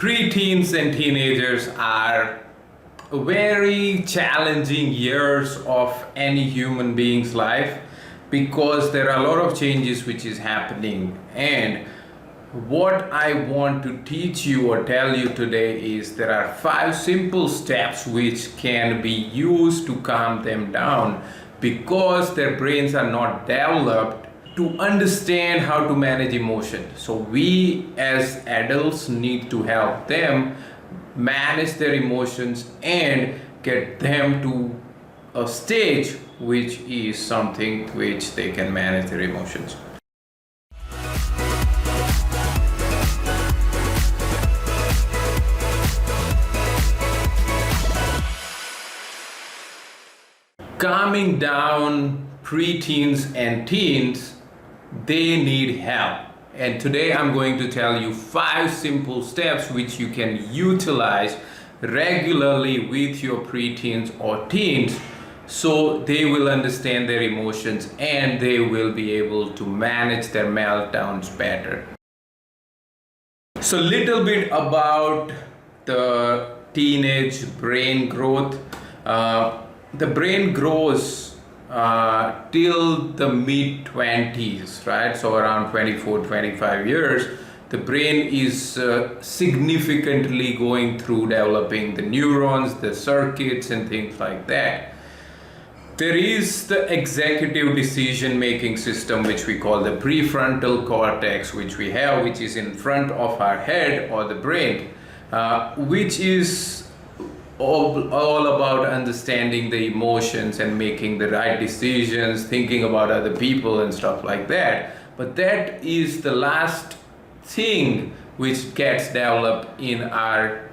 Preteens and teenagers are very challenging years of any human being's life because there are a lot of changes which is happening, and what I want to teach you or tell you today is there are 5 simple steps which can be used to calm them down because their brains are not developed to understand how to manage emotion. So we as adults need to help them manage their emotions and get them to a stage which is something which they can manage their emotions. Calming down preteens and teens, they need help. And today I'm going to tell you 5 simple steps which you can utilize regularly with your preteens or teens so they will understand their emotions and they will be able to manage their meltdowns better. So little bit about the teenage brain growth. The brain grows till the mid-20s, right? So around 24-25 years, the brain is significantly going through developing the neurons, the circuits and things like that. There is the executive decision-making system which we call the prefrontal cortex, which we have, which is in front of our head or the brain, which is all about understanding the emotions and making the right decisions, thinking about other people and stuff like that. But that is the last thing which gets developed in our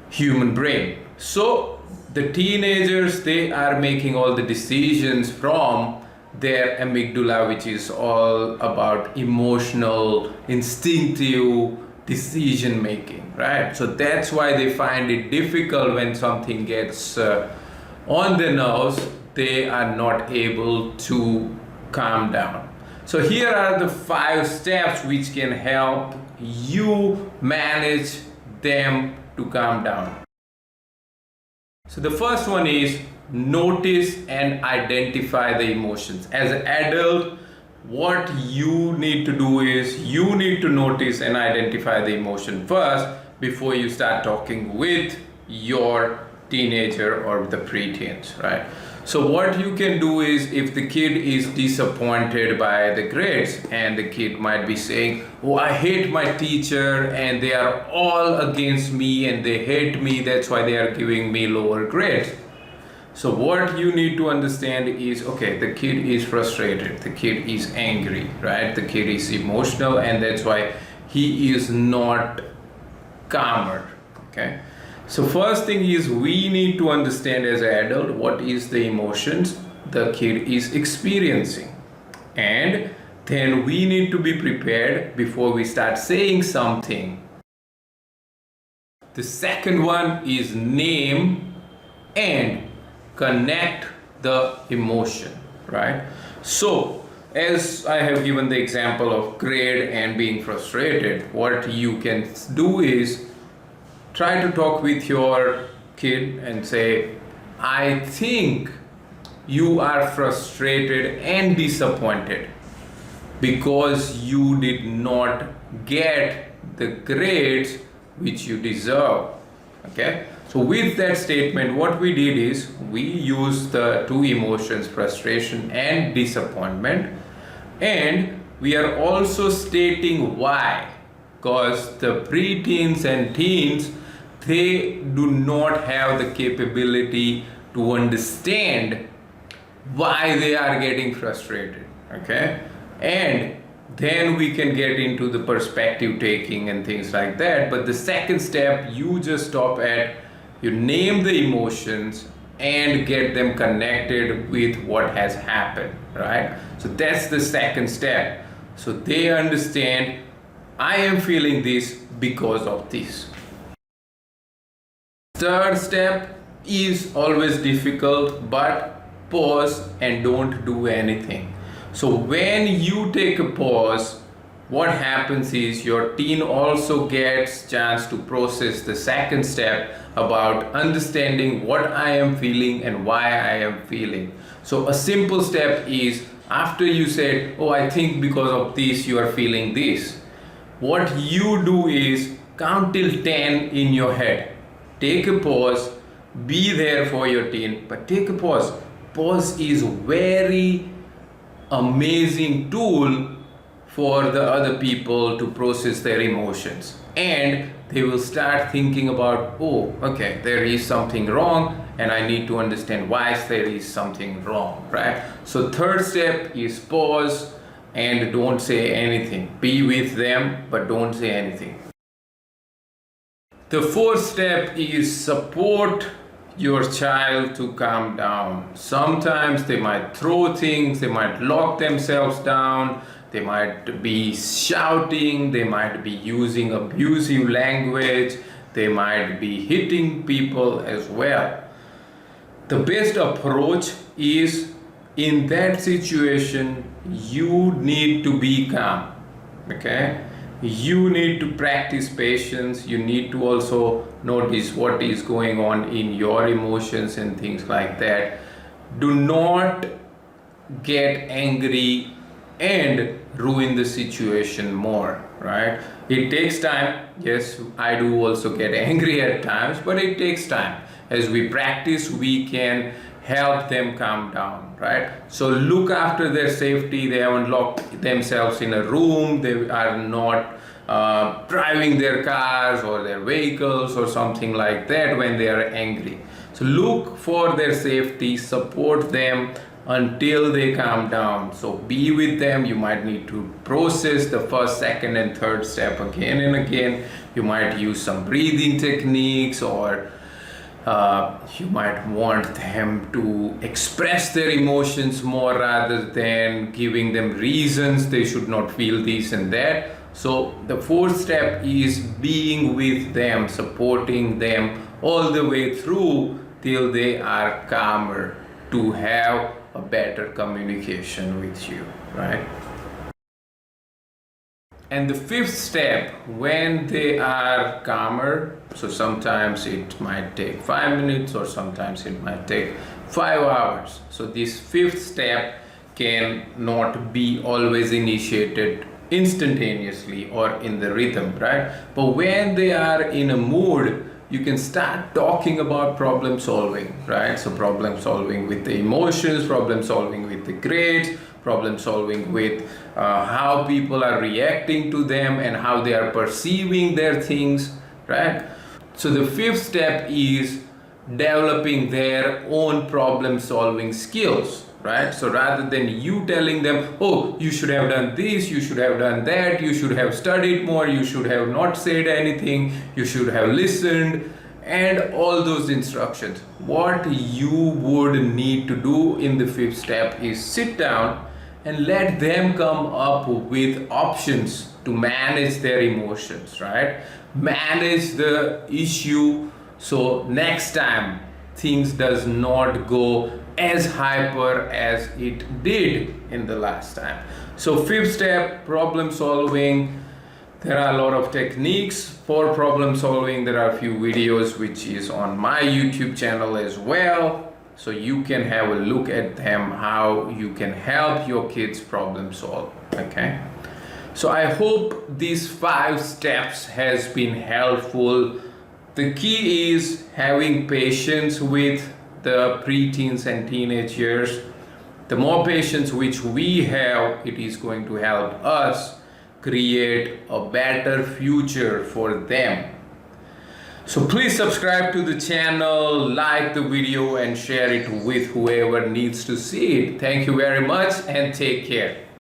human brain. So the teenagers, they are making all the decisions from their amygdala, which is all about emotional, instinctive decision making, right? So that's why they find it difficult when something gets on their nerves, they are not able to calm down. So here are the 5 steps which can help you manage them to calm down. So the first one is notice and identify the emotions. As an adult, what you need to do is you need to notice and identify the emotion first before you start talking with your teenager or the preteens, right? So what you can do is, if the kid is disappointed by the grades and the kid might be saying, oh, I hate my teacher and they are all against me and they hate me, that's why they are giving me lower grades. So what you need to understand is, okay, the kid is frustrated, the kid is angry, right? The kid is emotional and that's why he is not calmer, okay? So first thing is we need to understand as an adult what is the emotions the kid is experiencing. And then we need to be prepared before we start saying something. The second one is name and connect the emotion, right? So as I have given the example of grade and being frustrated, what you can do is try to talk with your kid and say, I think you are frustrated and disappointed because you did not get the grades which you deserve, okay? So with that statement, what we did is we used the 2 emotions, frustration and disappointment, and we are also stating why, because the preteens and teens, they do not have the capability to understand why they are getting frustrated, okay? And then we can get into the perspective taking and things like that. But the second step, you just stop at, you name the emotions and get them connected with what has happened, right? So that's the second step. So they understand, I am feeling this because of this. Third step is always difficult, but pause and don't do anything. So when you take a pause, what happens is your teen also gets chance to process the second step about understanding what I am feeling and why I am feeling. So a simple step is, after you said, oh, I think because of this you are feeling this, what you do is count till 10 in your head. Take a pause, be there for your teen, but take a pause. Pause is very amazing tool for the other people to process their emotions, and they will start thinking about, oh, okay, there is something wrong and I need to understand why there is something wrong, right? So third step is pause and don't say anything. Be with them but don't say anything. The fourth step is support your child to calm down. Sometimes they might throw things, they might lock themselves down, they might be shouting, they might be using abusive language, they might be hitting people as well. The best approach is, in that situation, you need to be calm, okay? You need to practice patience. You need to also notice what is going on in your emotions and things like that. Do not get angry and ruin the situation more, right? It takes time. Yes, I do also get angry at times, but it takes time. As we practice, we can help them calm down, right? So look after their safety. They haven't locked themselves in a room. They are not driving their cars or their vehicles or something like that when they are angry. So look for their safety, support them until they calm down. So be with them. You might need to process the first, second and third step again and again. You might use some breathing techniques, or you might want them to express their emotions more rather than giving them reasons they should not feel this and that. So the fourth step is being with them, supporting them all the way through till they are calmer, to have a better communication with you, right? And the fifth step, when they are calmer, so sometimes it might take 5 minutes or sometimes it might take 5 hours. So this fifth step can not be always initiated instantaneously or in the rhythm, right? But when they are in a mood, you can start talking about problem solving, right? So problem solving with the emotions, problem solving with the grades, problem solving with how people are reacting to them and how they are perceiving their things, right? So the fifth step is developing their own problem solving skills, right? So rather than you telling them, oh, you should have done this, you should have done that, you should have studied more, you should have not said anything, you should have listened, and all those instructions, what you would need to do in the fifth step is sit down and let them come up with options to manage their emotions, right? Manage the issue so next time things does not go as hyper as it did in the last time. So fifth step, problem solving. There are a lot of techniques for problem solving. There are a few videos which is on my YouTube channel as well. So you can have a look at them, how you can help your kids problem solve, okay? So I hope these 5 steps has been helpful. The key is having patience with the preteens and teenage years. The more patience which we have, it is going to help us create a better future for them. So please subscribe to the channel, like the video and share it with whoever needs to see it. Thank you very much and take care.